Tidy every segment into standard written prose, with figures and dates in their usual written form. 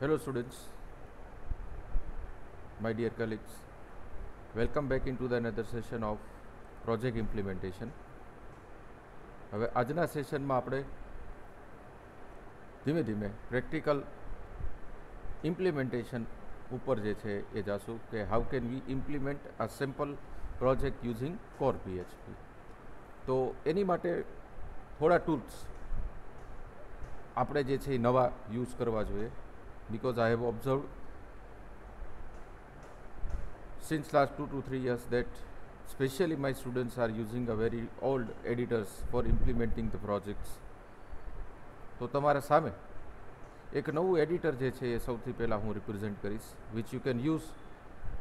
Hello students, my dear colleagues, welcome back into the another session of project implementation. હવે આજના સેશનમાં આપણે ધીમે ધીમે પ્રેક્ટિકલ ઇમ્પ્લિમેન્ટેશન ઉપર જે છે એ જાશું કે how can V implement a simple project using core PHP. તો એની માટે થોડા ટૂલ્સ આપણે જે છે એ નવા યુઝ કરવા જોઈએ, because I have observed since last 2 to 3 years that especially my students are using a very old editors for implementing the projects. તો તમારા સામે એક નવું એડિટર જે છે એ સૌથી પહેલાં હું રિપ્રેઝેન્ટ કરીશ, which you can use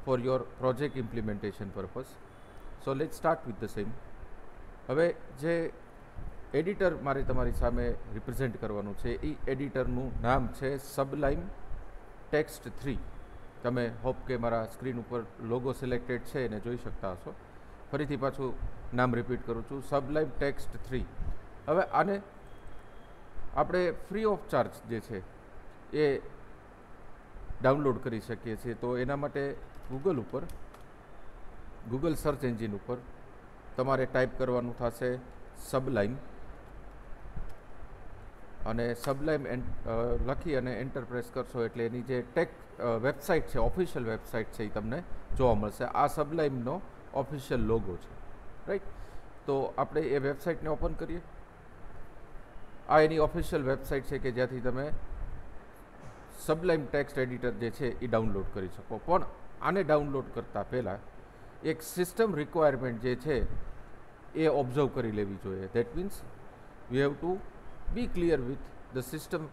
for your project implementation purpose. So let's start with the same. હવે જે એડિટર મારે તમારી સામે રિપ્રેઝેન્ટ કરવાનું છે એ એડિટરનું નામ છે સબલાઇમ ટેક્સ્ટ 3. તમે હોપ કે મારા સ્ક્રીન ઉપર લોગો સિલેક્ટેડ છે એને જોઈ શકતા હશો. ફરીથી પાછું નામ રિપીટ કરું છું, સબલાઇમ ટેક્સ્ટ 3. હવે આને આપણે ફ્રી ઓફ ચાર્જ જે છે એ ડાઉનલોડ કરી શકીએ છીએ. તો એના માટે ગૂગલ સર્ચ એન્જિન ઉપર તમારે ટાઈપ કરવાનું થશે સબલાઇમ, અને સબલાઇમ લખી અને એન્ટર પ્રેસ કરશો એટલે એની જે વેબસાઇટ છે, ઓફિશિયલ વેબસાઇટ છે, એ તમને જોવા મળશે. આ સબલાઇમનો ઓફિશિયલ લોગો છે, રાઈટ. તો આપણે એ વેબસાઇટને ઓપન કરીએ. આ એની ઓફિશિયલ વેબસાઇટ છે કે જ્યાંથી તમે સબલાઇમ ટેક્સ્ટ એડિટર જે છે એ ડાઉનલોડ કરી શકો. પણ આને ડાઉનલોડ કરતાં પહેલાં એક સિસ્ટમ રિક્વાયરમેન્ટ જે છે એ ઓબ્ઝર્વ કરી લેવી જોઈએ. That means we have to be clear with the system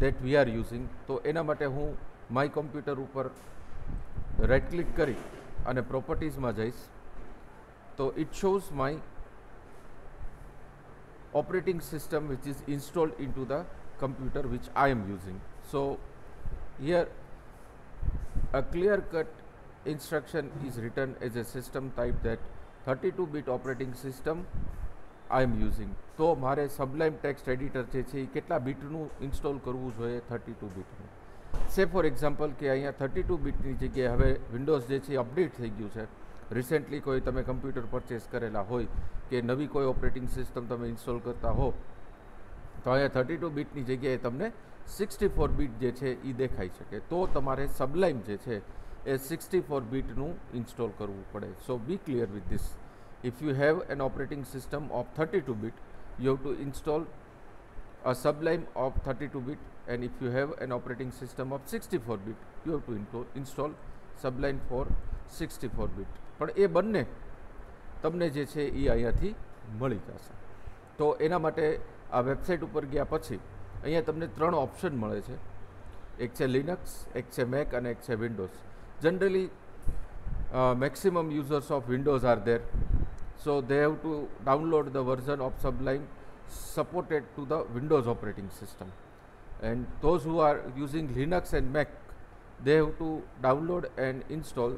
that we are using. તો એના માટે હું માય કોમ્પ્યુટર ઉપર રાઇટ ક્લિક કરી અને પ્રોપર્ટીઝમાં જઈશ. તો it shows my operating system which is installed into the computer which I am using. So here a clear cut instruction is written as a system type that 32-bit operating system I am using. તો મારે સબલાઇમ Text editor જે છે એ કેટલા બીટનું install કરવું જોઈએ? 32 બીટનું. સે ફોર એક્ઝામ્પલ કે અહીંયા 32 બીટની જગ્યાએ હવે વિન્ડોઝ જે છે અપડેટ થઈ ગયું છે. રિસેન્ટલી કોઈ તમે કમ્પ્યુટર પરચેસ કરેલા હોય કે નવી કોઈ ઓપરેટિંગ સિસ્ટમ તમે ઇન્સ્ટોલ કરતા હો, તો અહીંયા 32 બીટની જગ્યાએ તમને 64 બીટ જે છે એ દેખાઈ શકે. તો તમારે સબલાઇમ જે છે એ 64 બીટનું ઇન્સ્ટોલ કરવું પડે. So be clear with this. If you have an operating system of 32 bit, you have to install a Sublime of 32 bit, and if you have an operating system of 64 bit, you have to install Sublime for 64 bit. પણ એ બંને તમને જે છે એ અહીંયાથી મળી જશે. તો એના માટે આ વેબસાઇટ ઉપર ગયા પછી અહીંયા તમને 3 ઓપ્શન મળે છે. એક છે લિનક્સ, એક છે મેક અને એક છે Windows. Generally maximum users of Windows are there, so they have to download the version of Sublime supported to the Windows operating system, and those who are using Linux and Mac, they have to download and install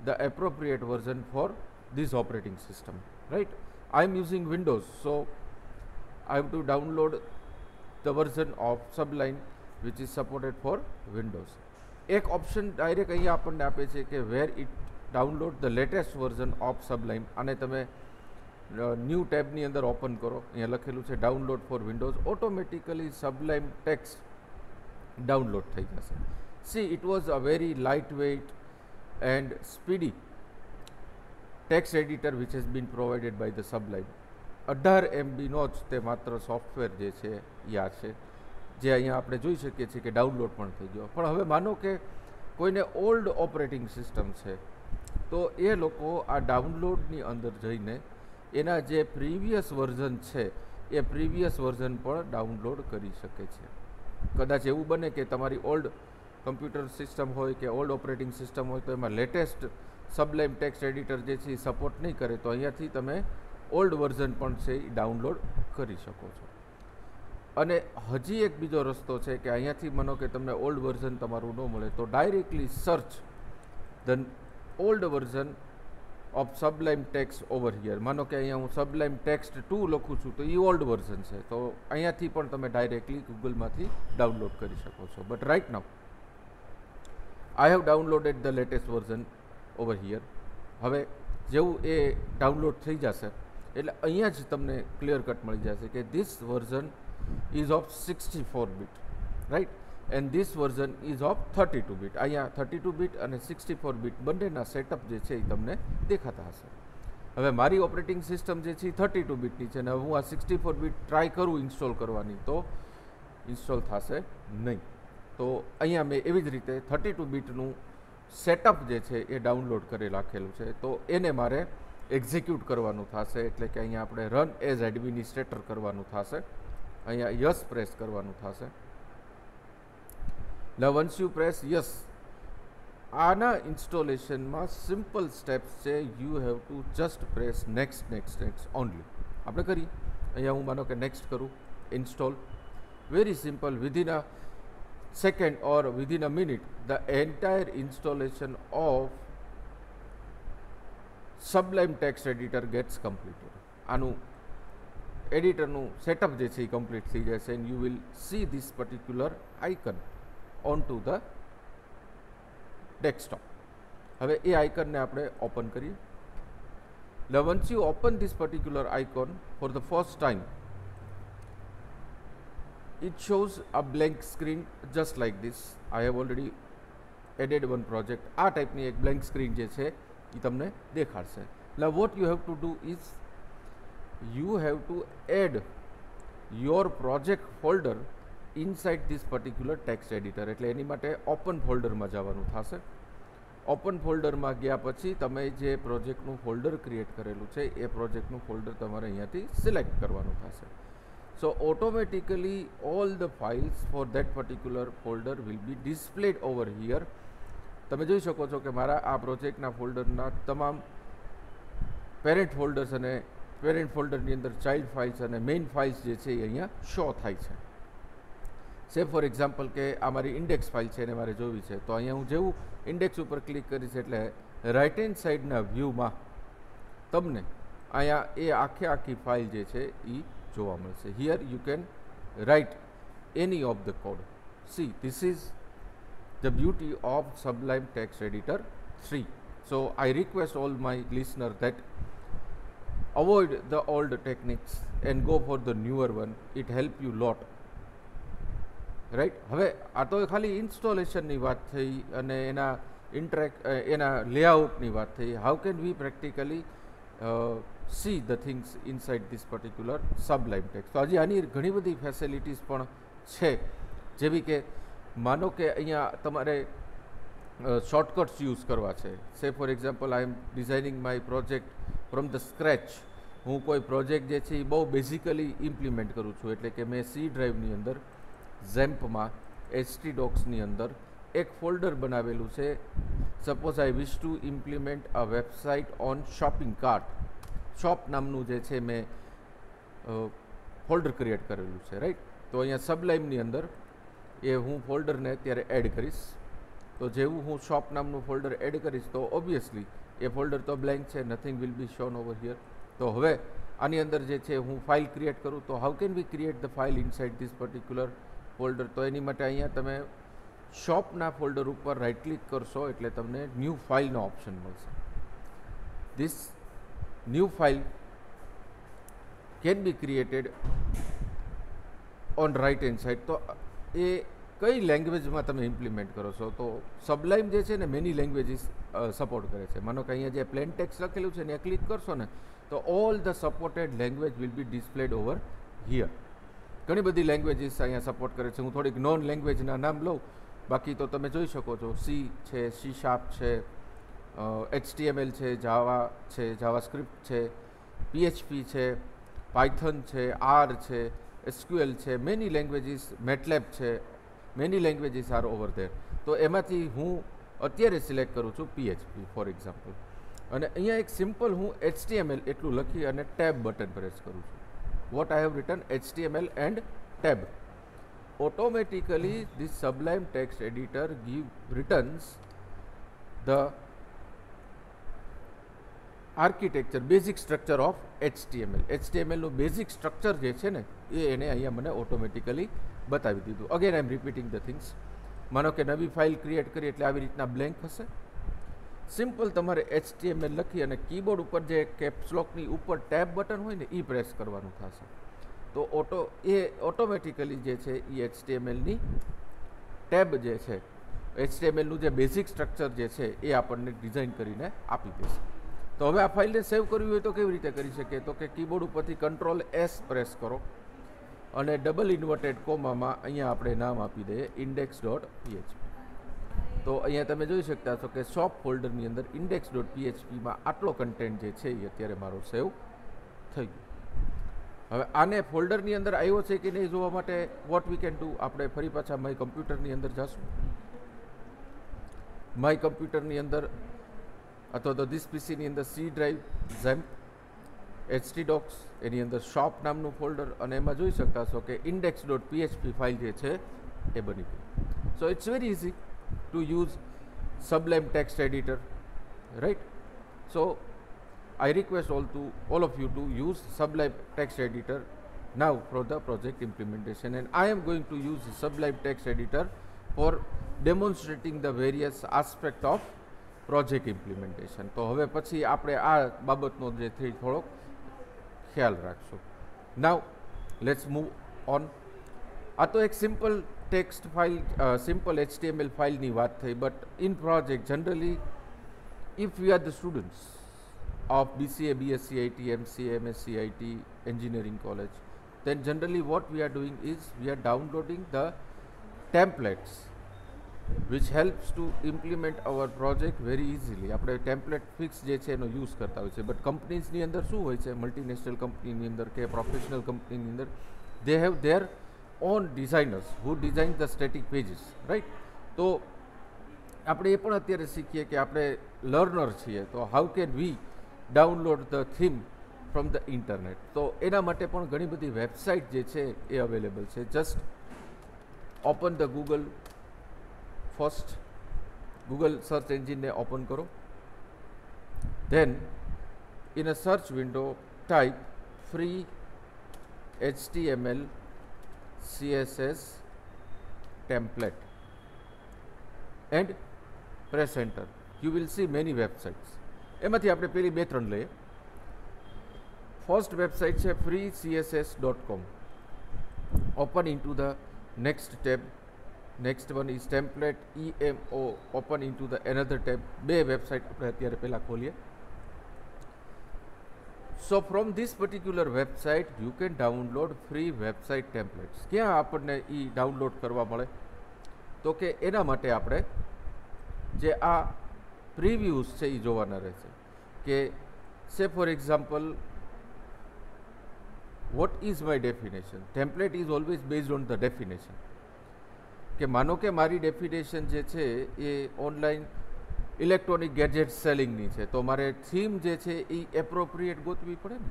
the appropriate version for this operating system, right? I am using Windows, so I have to download the version of Sublime which is supported for Windows. એક option direct અહીંયા આપણને આપે છે કે where it download the latest version of Sublime. આને તમે new ટેબની અંદર open કરો, અહીંયા લખેલું છે download for Windows. Automatically Sublime Text download થઈ જશે. See, it was a very light weight and speedy text editor which has been provided by the Sublime. 18 MBનો જ તે માત્ર સોફ્ટવેર જે છે એ આ છે, જે અહીંયા આપણે જોઈ શકીએ છીએ કે ડાઉનલોડ પણ થઈ ગયો. પણ હવે માનો કે કોઈને ઓલ્ડ ઓપરેટિંગ સિસ્ટમ છે, તો એ લોકો આ ડાઉનલોડની અંદર જઈને એના જે પ્રીવિયસ વર્ઝન છે એ પ્રીવિયસ વર્ઝન પણ ડાઉનલોડ કરી શકે છે. કદાચ એવું બને કે તમારી ઓલ્ડ કમ્પ્યુટર સિસ્ટમ હોય કે ઓલ્ડ ઓપરેટિંગ સિસ્ટમ હોય તો એમાં લેટેસ્ટ સબલાઇમ ટેક્સ્ટ એડિટર જે છે એ સપોર્ટ નહીં કરે, તો અહીંયાથી તમે ઓલ્ડ વર્ઝન પણ છે એ ડાઉનલોડ કરી શકો છો. અને હજી એક બીજો રસ્તો છે કે અહીંયાથી માનો કે તમને ઓલ્ડ વર્ઝન તમારું ન મળે, તો directly search the old version of Sublime Text over here. માનો કે અહીંયા હું સબલાઇમ ટેક્સ્ટ 2 લખું છું તો એ ઓલ્ડ વર્ઝન છે, તો અહીંયાથી પણ તમે ડાયરેક્ટલી ગૂગલમાંથી ડાઉનલોડ કરી શકો છો. But right now I have downloaded the latest version over here. હવે જેવું એ ડાઉનલોડ થઈ જશે એટલે અહીંયા જ તમને ક્લિયર કટ મળી જશે કે this version ease of 64 bit, right, and this version ease of 32 bit. અહીંયા 32 બીટ અને 64 બીટ બંનેના સેટઅપ જે છે એ તમને દેખાતા હશે. હવે મારી ઓપરેટિંગ સિસ્ટમ જે છે એ 32 બીટની છે અને હું આ 64 બીટ ટ્રાય કરું ઇન્સ્ટોલ કરવાની તો ઇન્સ્ટોલ થશે નહીં. તો અહીંયા મેં એવી જ રીતે 32 બીટનું સેટઅપ જે છે એ ડાઉનલોડ કરી રાખેલું છે, તો એને મારે એક્ઝિક્યુટ કરવાનું થશે. એટલે કે અહીંયા આપણે રન એઝ એડમિનિસ્ટ્રેટર કરવાનું થશે, અહીંયા યસ પ્રેસ કરવાનું થશે. Now once you press yes, આના ઇન્સ્ટોલેશનમાં સિમ્પલ સ્ટેપ્સ છે. You have to just press next next next only. આપણે કરીએ, અહીંયા હું માનો કે નેક્સ્ટ કરું, install. Very simple, within a second or within a minute the entire installation of Sublime Text editor gets completed. આનું એડિટરનું સેટઅપ જે છે એ કમ્પ્લીટ થઈ જશે and you will see this particular icon onto the desktop. હવે એ આઇકનને આપણે open કરીએ. Now once you open this particular icon for the first time, it shows a blank screen just like this. I have already added one project. આ ટાઈપની એક blank screen જે છે એ તમને દેખાડશે. Now what you have to do is you have to add your project folder inside this particular text editor. એટલે એની માટે open ફોલ્ડરમાં જવાનું થશે. ઓપન ફોલ્ડરમાં ગયા પછી તમે જે પ્રોજેક્ટનું ફોલ્ડર ક્રિએટ કરેલું છે એ પ્રોજેક્ટનું ફોલ્ડર તમારે અહીંયાથી સિલેક્ટ કરવાનું થશે. So automatically all the files for that particular folder will be displayed over here. તમે જોઈ શકો છો કે મારા આ પ્રોજેક્ટના ફોલ્ડરના તમામ પેરેન્ટ ફોલ્ડર્સ અને પેરેન્ટ ફોલ્ડરની અંદર ચાઇલ્ડ ફાઇલ્સ અને મેઇન ફાઇલ્સ જે છે એ અહીંયા શો થાય છે. સે ફોર એક્ઝામ્પલ કે આ મારી ઇન્ડેક્સ ફાઇલ છે અને મારે જોવી છે, તો અહીંયા હું જેવું ઇન્ડેક્સ ઉપર ક્લિક કરીશ એટલે રાઇટ હેન્ડ સાઇડના વ્યૂમાં તમને અહીંયા એ આખી ફાઇલ જે છે એ જોવા મળશે. Here you can write any of the code. See this is the beauty of Sublime Text editor 3. So I request all my listener that avoid the old techniques and go for the newer one. It help you lot. Right. હવે આ તો ખાલી ઇન્સ્ટોલેશનની વાત થઈ અને એના લેઆઉટની વાત થઈ. How can we practically see the things inside this particular Sublime Text. તો હજી આની ઘણી બધી ફેસિલિટીઝ પણ છે, જેવી કે માનો કે અહીંયા તમારે શોર્ટકટ્સ યુઝ કરવા છે. Say for example I am designing my project from the scratch. હું કોઈ પ્રોજેક્ટ જે છે એ બહુ બેઝિકલી ઇમ્પ્લિમેન્ટ કરું છું, એટલે કે મેં સી ડ્રાઈવની અંદર ઝેમ્પમાં htdocsની અંદર એક ફોલ્ડર બનાવેલું છે. Suppose I wish two implement a website on shopping cart. Shop નામનું જે છે મેં ફોલ્ડર ક્રિએટ કરેલું છે, રાઈટ. તો અહીંયા સબલાઇમની અંદર એ હું ફોલ્ડરને અત્યારે એડ કરીશ. તો જેવું હું શોપ નામનું ફોલ્ડર એડ કરીશ તો ઓબ્વિયસલી એ ફોલ્ડર તો બ્લેન્ક છે, nothing will be shown over here. તો હવે આની અંદર જે છે હું ફાઇલ ક્રિએટ કરું તો how can we create the file inside this particular folder. તો એની માટે અહીંયા તમે શોપના ફોલ્ડર ઉપર રાઇટ ક્લિક કરશો એટલે તમને ન્યૂ ફાઇલનો ઓપ્શન મળશે. This new file can be created on right hand side. તો એ કઈ લેંગ્વેજમાં તમે ઇમ્પ્લિમેન્ટ કરો છો? તો સબલાઇમ જે છે ને મેની લેંગ્વેજીસ સપોર્ટ કરે છે. માનો કે અહીંયા જે પ્લેન ટેક્સ્ટ લખેલું છે ને એ ક્લિક કરશો ને તો all the supported language will be displayed over here. ઘણી બધી લેંગ્વેજીસ અહીંયા સપોર્ટ કરે છે. હું થોડીક નોન લેંગ્વેજના નામ લઉં, બાકી તો તમે જોઈ શકો છો સી છે, C# છે, HTML છે, જાવા છે, જાવાસ્ક્રિપ્ટ છે, PHP છે, પાયથન છે, R છે, SQL છે, મેની લેંગ્વેજીસ, મેટલેબ છે, many languages are over there. તો એમાંથી હું અત્યારે સિલેક્ટ કરું છું PHP ફોર એક્ઝામ્પલ, અને અહીંયા એક સિમ્પલ હું HTML એટલું લખી અને ટેબ બટન પ્રેસ કરું છું. what I have written HTML and tab. Automatically this Sublime text editor returns the architecture, basic structure of HTML. HTMLનું બેઝિક સ્ટ્રક્ચર જે છે ને એ એને અહીંયા મને ઓટોમેટિકલી બતાવી દીધું. Again I am repeating the things. માનો કે નવી ફાઇલ ક્રિએટ કરી એટલે આવી રીતના બ્લેન્ક હશે. સિમ્પલ તમારે HTML લખી અને કીબોર્ડ ઉપર જે કેપ્સલોકની ઉપર ટેબ બટન હોય ને એ પ્રેસ કરવાનું થશે. તો ઓટોમેટિકલી જે છે એ HTMLની ટેબ જે છે, HTMLનું જે બેઝિક સ્ટ્રક્ચર જે છે એ આપણને ડિઝાઇન કરીને આપી દેશે. તો હવે આ ફાઇલને સેવ કરવી હોય તો કેવી રીતે કરી શકીએ? તો કે કીબોર્ડ ઉપરથી Ctrl+S પ્રેસ કરો અને ડબલ ઇન્વર્ટેડ કોમામાં અહીંયા આપણે નામ આપી દઈએ index.php. તો અહીંયા તમે જોઈ શકતા છો કે શોપ ફોલ્ડરની અંદર index.phpમાં આટલો કન્ટેન્ટ જે છે એ અત્યારે મારો સેવ થઈ ગયો. હવે આને ફોલ્ડરની અંદર આવ્યો છે કે નહીં જોવા માટે વોટ વી કેન ડુ, આપણે ફરી પાછા માય કમ્પ્યુટરની અંદર જશું. માય કમ્પ્યુટરની અંદર અથવા તો ધીસ પીસીની અંદર C ડ્રાઈવ, ઝેમ્પ, htdocs, એની અંદર શોપ નામનું ફોલ્ડર અને એમાં જોઈ શકતા છો કે index.php ફાઇલ જે છે એ બની ગઈ. So it's very easy to use Sublime text editor, right? So I request all of you to use Sublime text editor now for the project implementation, and I am going to use Sublime text editor for demonstrating the various aspect of project implementation. તો હવે પછી આપણે આ બાબતનો જે છે થોડોક ખ્યાલ રાખશું. Now let's move on. આ તો એક simple text file, simple HTML ફાઇલની વાત થઈ, but in project generally if we are the students of BCA, BSc IT, MCA, MSc IT, engineering college, then generally what we are doing is we are downloading the templates which helps to implement our project very easily. આપણે template fix જે છે એનો use કરતા હોય છે, but કંપનીઝની અંદર શું હોય છે, મલ્ટીનેશનલ કંપનીની અંદર કે પ્રોફેશનલ કંપનીની અંદર they have their own designers who design the static pages, right? તો આપણે એ પણ અત્યારે શીખીએ કે આપણે લર્નર છીએ, તો how can we download the theme from the internet. તો એના માટે પણ ઘણી બધી વેબસાઇટ જે છે એ અવેલેબલ છે. Just open the Google, first Google search એન્જિનને ઓપન કરો, then in a search window type free HTML CSS template and press enter. You will see many websites. એમાંથી આપણે પેલી બે ત્રણ લઈએ. ફર્સ્ટ વેબસાઇટ છે freecss.com. Open into the next tab. Next one is template EMO. Open into the another tab. બે website આપણે અત્યારે પહેલાં ખોલીએ. So from this particular website you can download free website templates. ક્યાં આપણને એ ડાઉનલોડ કરવા મળે? તો કે એના માટે આપણે જે આ પ્રીવ્યુઝ છે એ જોવાના રહેશે કે સે for example what is my definition. Template is always based on the definition. કે માનો કે મારી ડેફિનેશન જે છે એ ઓનલાઈન ઇલેક્ટ્રોનિક ગેજેટ સેલિંગની છે, તો મારે થીમ જે છે એ એપ્રોપ્રિએટ ગોતવી પડે ને.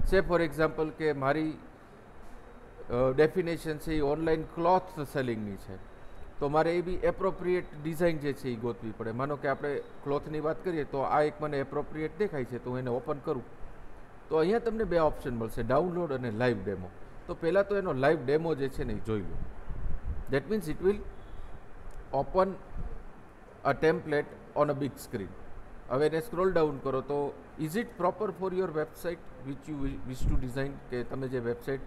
સે ફોર એક્ઝામ્પલ કે મારી ડેફિનેશન છે એ ઓનલાઈન ક્લોથ સેલિંગની છે, તો મારે એ બી એપ્રોપ્રિએટ ડિઝાઇન જે છે એ ગોતવી પડે. માનો કે આપણે ક્લોથની વાત કરીએ તો આ એક મને એપ્રોપ્રિએટ દેખાય છે, તો હું એને ઓપન કરું તો અહીંયા તમને બે ઓપ્શન મળશે, ડાઉનલોડ અને લાઈવ ડેમો. તો પહેલાં તો એનો લાઈવ ડેમો જે છે ને એ જોઈ લો. That means it will open a template on a big screen. હવે એને સ્ક્રોલ ડાઉન કરો તો is it proper for your website which you wish two design, કે તમે જે વેબસાઇટ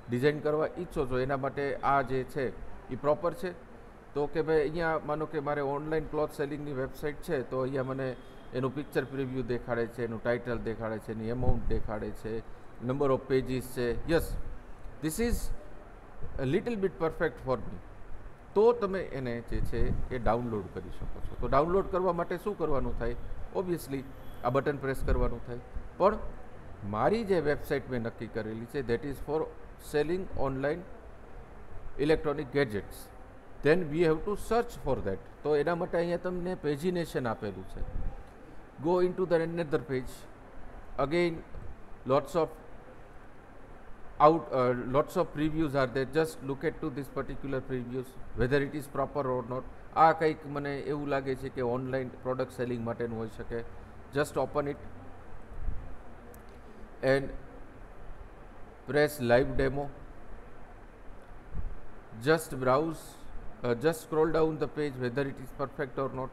ડિઝાઇન કરવા ઈચ્છો છો એના માટે આ જે છે એ પ્રોપર છે? તો કે ભાઈ અહીંયા માનો કે મારે ઓનલાઈન ક્લોથ સેલિંગની વેબસાઇટ છે, તો અહીંયા મને એનું પિક્ચર પ્રિવ્યૂ દેખાડે છે, એનું ટાઇટલ દેખાડે છે, એની એમાઉન્ટ દેખાડે છે, નંબર ઓફ પેજીસ છે. Yes, this is little bit perfect for me. તો તમે એને જે છે એ ડાઉનલોડ કરી શકો છો. તો ડાઉનલોડ કરવા માટે શું કરવાનું થાય? ઓબ્વિયસલી આ બટન પ્રેસ કરવાનું થાય. પણ મારી જે વેબસાઇટ મેં નક્કી કરેલી છે that is for selling online electronic gadgets, then we have to search for that. તો એના માટે અહીંયા તમને પેજિનેશન આપેલું છે. Go in to the another page. Again lots of lots of previews are there. Just look at to this particular previews whether it is proper or not. આ કંઈક મને એવું લાગે છે કે ઓનલાઈન પ્રોડક્ટ સેલિંગ માટેનું હોઈ શકે. Just open it and press live demo. Just browse, just scroll down the page whether it is perfect or not.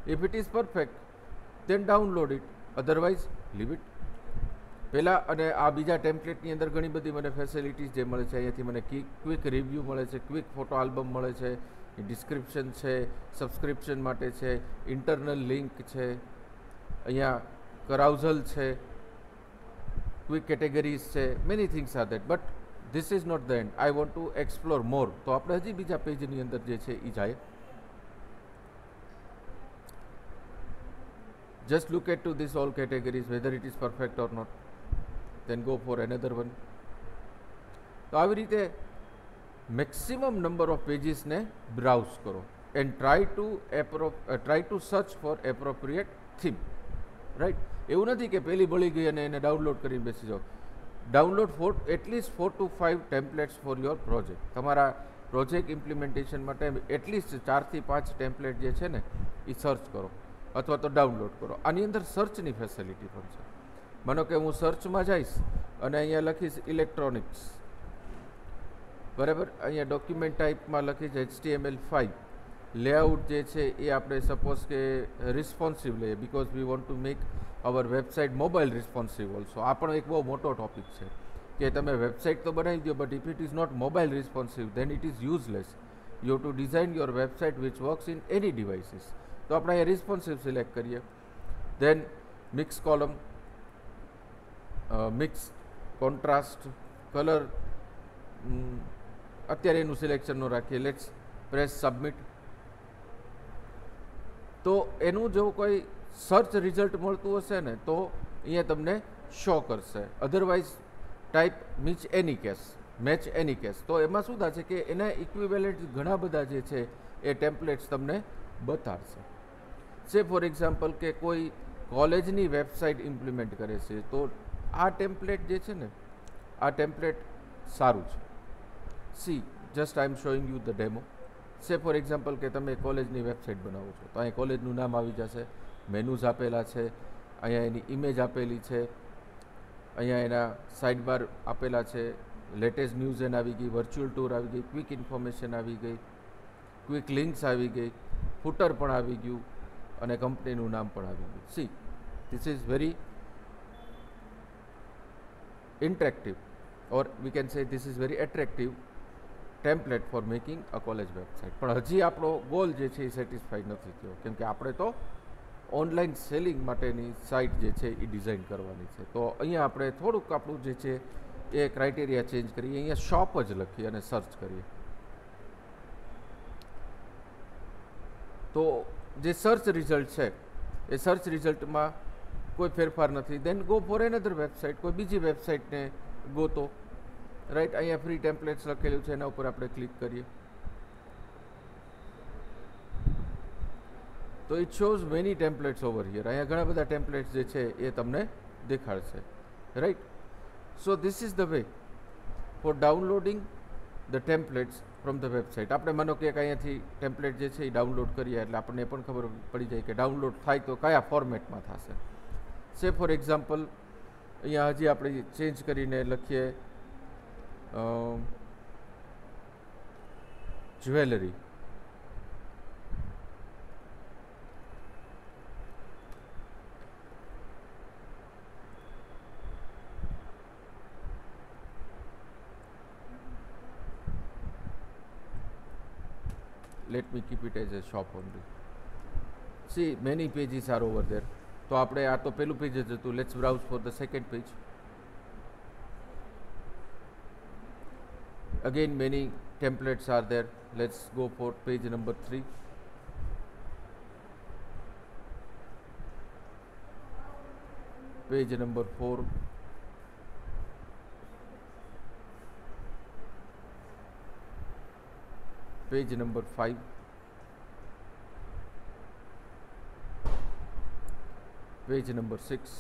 If it is perfect, then download it, otherwise leave it. પહેલાં અને આ બીજા ટેમ્પલેટની અંદર ઘણી બધી મને ફેસિલિટીઝ જે મળે છે, અહીંયાથી મને ક્વિક રિવ્યૂ મળે છે, ક્વિક ફોટો આલ્બમ મળે છે, ડિસ્ક્રિપ્શન છે, સબસ્ક્રિપ્શન માટે છે, ઇન્ટરનલ લિંક છે, અહીંયા કરાઉઝલ છે, ક્વિક કેટેગરીઝ છે, many things are that. But this is not the end. I want to explore more. તો આપણે હજી બીજા પેજની અંદર જે છે એ જાય. Just look at to this all categories whether it is perfect or not, then go for another one. તો આવી રીતે maximum number of pages ને browse કરો and try to search for appropriate theme, right? એવું નથી કે પહેલી બળી ગઈ અને એને ડાઉનલોડ કરીને બેસી જાઓ. Download for at least 4 to 5 templates for your project. તમારા પ્રોજેક્ટ ઇમ્પ્લિમેન્ટેશન માટે એટલીસ્ટ 4 થી 5 ટેમ્પલેટ જે છે ને એ સર્ચ કરો અથવા તો ડાઉનલોડ કરો. આની અંદર સર્ચની ફેસિલિટી પણ છે. માનો કે હું સર્ચમાં જઈશ અને અહીંયા લખીશ ઇલેક્ટ્રોનિક્સ, બરાબર. અહીંયા ડોક્યુમેન્ટ ટાઈપમાં લખીશ HTML5. લેઆઉટ જે છે એ આપણે સપોઝ કે રિસ્પોન્સિવ લઈએ, because we want to make hour website mobile responsive also. આ પણ એક બહુ મોટો ટોપિક છે કે તમે વેબસાઇટ તો બનાવી દો, but if it is not mobile responsive then it is useless. You have to design your website which works in any devices. તો આપણે અહીંયા રિસ્પોન્સિવ સિલેક્ટ કરીએ. Then mix column, mix, contrast, colour, અત્યારે એનું selection ન રાખીએ. Let's press submit. તો એનું જો કોઈ સર્ચ રિઝલ્ટ મળતું હશે ને તો અહીંયા તમને શો કરશે. અધરવાઇઝ ટાઈપ મેચ એની કેસ. તો એમાં શું થશે કે એના ઇક્વિવેલન્ટ ઘણા બધા જે છે એ ટેમ્પલેટ્સ તમને બતાડશે. સે ફોર એક્ઝામ્પલ કે કોઈ કોલેજની વેબસાઇટ ઇમ્પ્લિમેન્ટ કરે છે તો આ ટેમ્પલેટ જે છે ને આ ટેમ્પલેટ સારું છે. See just I am showing you the demo. Say for example કે તમે કોલેજની વેબસાઇટ બનાવો છો તો અહીં કોલેજનું નામ આવી જશે, મેનુઝ આપેલા છે, અહીંયા એની ઇમેજ આપેલી છે, અહીંયા એના સાઇડ બાર આપેલા છે, લેટેસ્ટ ન્યૂઝ એન આવી ગઈ, વર્ચ્યુઅલ ટૂર આવી ગઈ, ક્વિક ઇન્ફોર્મેશન આવી ગઈ, ક્વિક લિંક્સ આવી ગઈ, ફૂટર પણ આવી ગયું અને કંપનીનું નામ પણ આવી ગયું. C this is very interactive, or we can say this is very attractive template for making a college website. પણ હજી આપણો ગોલ જે છે એ સેટિસ્ફાઈડ નથી થયો, કેમ કે આપણે તો ઓનલાઈન સેલિંગ માટેની સાઇટ જે છે એ ડિઝાઇન કરવાની છે. તો અહીંયા આપણે થોડુંક આપણું જે છે એ ક્રાઇટેરિયા ચેન્જ કરીએ, અહીંયા શોપ જ લખીએ અને સર્ચ કરીએ. તો જે સર્ચ રિઝલ્ટ છે એ સર્ચ રિઝલ્ટમાં કોઈ ફેરફાર નથી. દેન ગો ફોર એનધર વેબસાઇટ, કોઈ બીજી વેબસાઇટને ગોતો, રાઈટ. અહીંયા ફ્રી ટેમ્પલેટ્સ લખેલું છે, એના ઉપર આપણે ક્લિક કરીએ તો it shows many templates over here. અહીંયા ઘણા બધા ટેમ્પલેટ્સ જે છે એ તમને દેખાડશે, right. So this is the way for downloading the templates from the website. આપણે માનો કે અહીંયાથી ટેમ્પલેટ જે છે એ ડાઉનલોડ કરીએ એટલે આપણને પણ ખબર પડી જાય કે ડાઉનલોડ થાય તો કયા ફોર્મેટમાં થશે. સે ફોર એક્ઝામ્પલ અહીંયા હજી આપણે ચેન્જ કરીને લખીએ jewellery. Let me keep it as a shop only. See, many pages are over there. તો આપણે આ તો પહેલું પેજ જ હતું. Let's browse for the second page. Again many templates are there. Let's go for page number 3. Page number 4. Page number 5. Page number 6.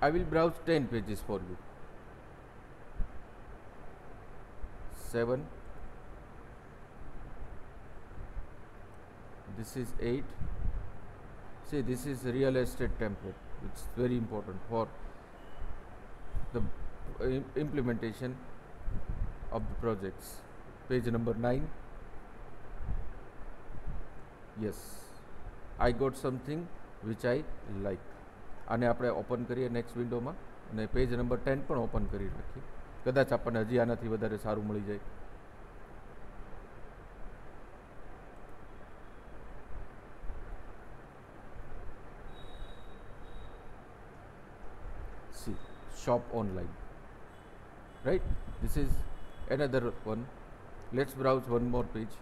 I will browse 10 pages for you. 7, this is 8. See, this is real estate template. It's very important for the implementation of the projects. Page number 9. Yes, I got something which I like. આને આપણે open કરીએ next વિન્ડોમાં અને page number 10 પણ open કરી રાખીએ. કદાચ આપણને હજી આનાથી વધારે સારું મળી જાય. See, shop online, right? This is another one. Let's browse one more page.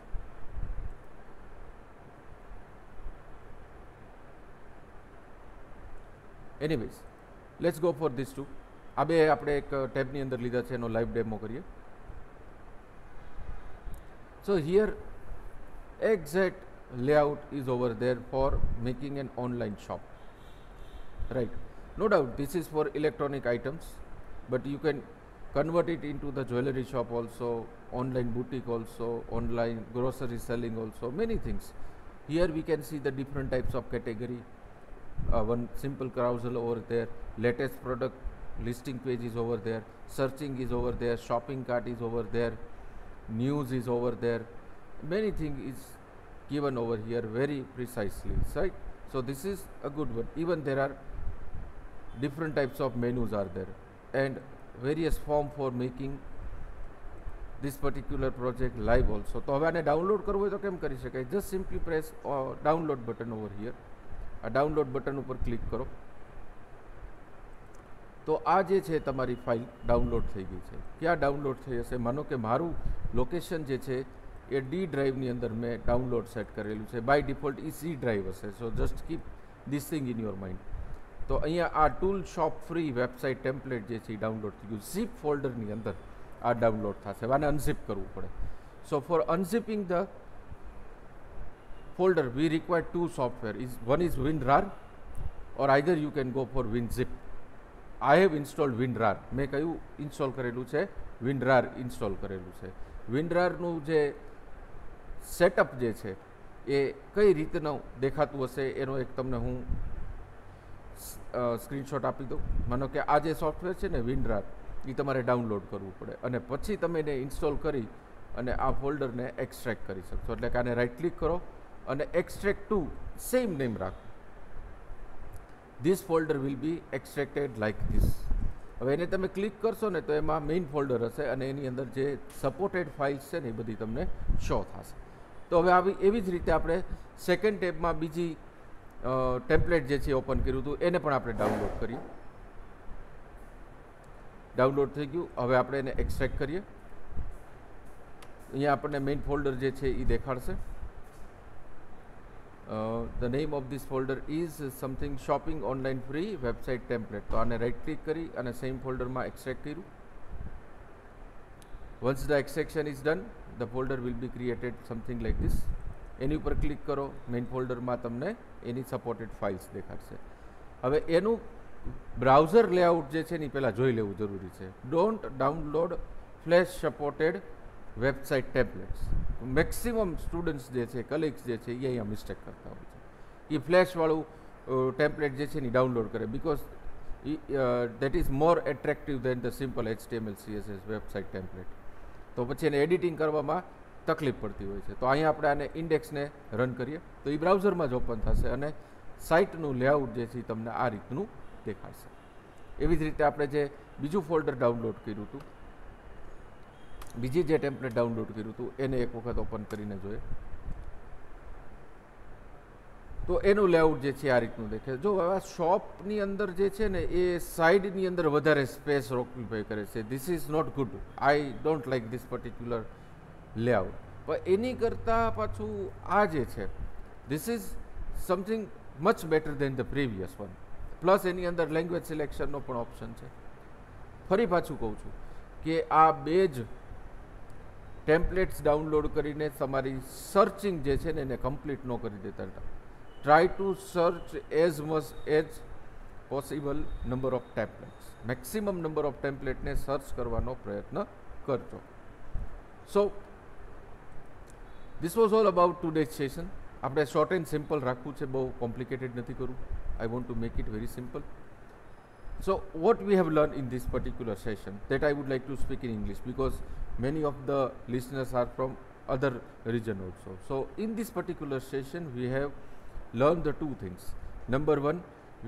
Anyways, let's go for this too. આ બે આપણે એક ટેબની અંદર લીધા છે, એનો લાઈવ ડેમો કરીએ. So here exact layout is over there for making an online shop, right? No doubt this is for electronic items, but you can convert it into the jewelry shop also, online boutique also, online grocery selling also, many things. Here we can see the different types of category. One simple carousel over there, latest product listing page is over there, searching is over there, shopping cart is over there, news is over there, many things is given over here very precisely, right? So this is a good one. Even there are different types of menus are there and various form for making this particular project live also. તો હવે આને download કરવું હોય તો કેમ કરી શકાય? Just simply press download button over here. આ ડાઉનલોડ બટન ઉપર ક્લિક કરો તો આ જે છે તમારી ફાઇલ ડાઉનલોડ થઈ ગઈ છે. ક્યાં ડાઉનલોડ થઈ હશે? માનો કે મારું લોકેશન જે છે એ ડી ડ્રાઈવની અંદર મેં ડાઉનલોડ સેટ કરેલું છે. બાય ડિફોલ્ટ એ સી ડ્રાઈવ હશે. So just keep this thing in your mind. તો અહીંયા આ tool shop free website template જે છે એ ડાઉનલોડ થઈ ગયું. ઝીપ ફોલ્ડરની અંદર આ ડાઉનલોડ થશે. આને અનઝીપ કરવું પડે. So for unzipping the folder we require two software. One is WinRAR or either you can go for WinZip. I have installed WinRAR. મેં કયું ઇન્સ્ટોલ કરેલું છે? WinRAR ઇન્સ્ટોલ કરેલું છે. WinRARનું જે સેટઅપ જે છે એ કઈ રીતનું દેખાતું હશે એનો એક તમને હું સ્ક્રીનશોટ આપી દઉં. માનો કે આ જે સોફ્ટવેર છે ને WinRAR એ તમારે ડાઉનલોડ કરવું પડે અને પછી તમે એને ઇન્સ્ટોલ કરી અને આ ફોલ્ડરને એક્સ્ટ્રેક્ટ કરી શકશો. એટલે કે આને રાઇટ ક્લિક કરો અને extract to same name રાખો. This folder will be extracted like this. હવે એને તમે ક્લિક કરશો ને તો એમાં મેઇન ફોલ્ડર હશે અને એની અંદર જે સપોર્ટેડ ફાઇલ્સ છે ને એ બધી તમને શો થશે. તો હવે એવી જ રીતે આપણે સેકન્ડ ટેબમાં બીજી ટેમ્પલેટ જે છે ઓપન કર્યું હતું એને પણ આપણે ડાઉનલોડ કરીએ. ડાઉનલોડ થઈ ગયું. હવે આપણે એને એક્સ્ટ્રેક્ટ કરીએ. અહીંયા આપણને મેઇન ફોલ્ડર જે છે એ દેખાડશે. The name of this folder is something shopping online free website template. તો આને રાઇટ ક્લિક કરી અને સેમ ફોલ્ડરમાં એક્સ્ટ્રેક્ટ કર્યું. Once the extraction is done, the folder will be created something like this. એની ઉપર click કરો. મેઇન ફોલ્ડરમાં તમને એની સપોર્ટેડ ફાઇલ્સ દેખાડશે. હવે એનું બ્રાઉઝર લેઆઉટ જે છે ને પહેલાં જોઈ લેવું જરૂરી છે. Don't download flash supported website templates. Maximum students જે છે, કલીગ્સ જે છે એ અહીંયા મિસ્ટેક કરતા હોય છે. એ ફ્લેશવાળું ટેમ્પલેટ જે છે ને ડાઉનલોડ કરે because that is more attractive than the simple HTML CSS website template. તો પછી એને એડિટિંગ કરવામાં તકલીફ પડતી હોય છે. તો અહીંયા આપણે આને ઇન્ડેક્સને રન કરીએ તો એ બ્રાઉઝરમાં જ ઓપન થશે અને સાઇટનું લેઆઉટ જે છે તમને આ રીતનું દેખાડશે. એવી જ રીતે આપણે જે બીજું ફોલ્ડર ડાઉનલોડ કર્યું હતું, બીજી જે ટેમ્પલેટ ડાઉનલોડ કર્યું હતું એને એક વખત ઓપન કરીને જોઈએ તો એનું લેઆઉટ જે છે આ રીતનું દેખે. જો આ શોપની અંદર જે છે ને એ સાઇડની અંદર વધારે સ્પેસ ઓક્યુપાય કરે છે. This is not good. I don't like this particular layout. પણ એની કરતાં પાછું આ જે છે this is something much better than the previous one. Plus એની અંદર લેંગ્વેજ સિલેક્શનનો પણ ઓપ્શન છે. ફરી પાછું કહું છું કે આ બે જ ટેમ્પલેટ્સ ડાઉનલોડ કરીને તમારી સર્ચિંગ જે છે ને એને કમ્પ્લીટ ન કરી દેતા. Try to search as much as possible number of templates. Maximum number of ટેમ્પલેટને સર્ચ કરવાનો પ્રયત્ન કરજો. So this was all about today's session. આપણે શોર્ટ એન્ડ સિમ્પલ રાખવું છે, બહુ કોમ્પ્લિકેટેડ નથી કરવું. I want to make it very simple. So what we have learned in this particular session, that I would like to speak in English because many of the listeners are from other region also. So in this particular session we have learned the two things. Number one,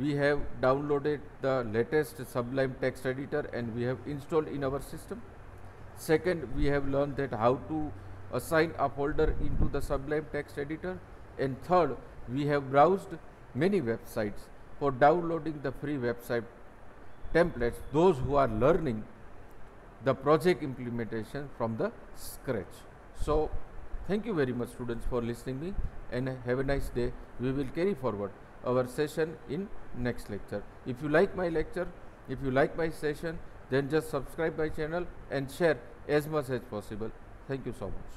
we have downloaded the latest Sublime text editor and we have installed in our system. Second, we have learned that how to assign a folder into the Sublime text editor. And third, we have browsed many websites for downloading the free website templates, those who are learning the project implementation from the scratch. So thank you very much students for listening me, and have a nice day. We will carry forward our session in next lecture. If you like my lecture, if you like my session, then just subscribe my channel and share as much as possible. Thank you so much.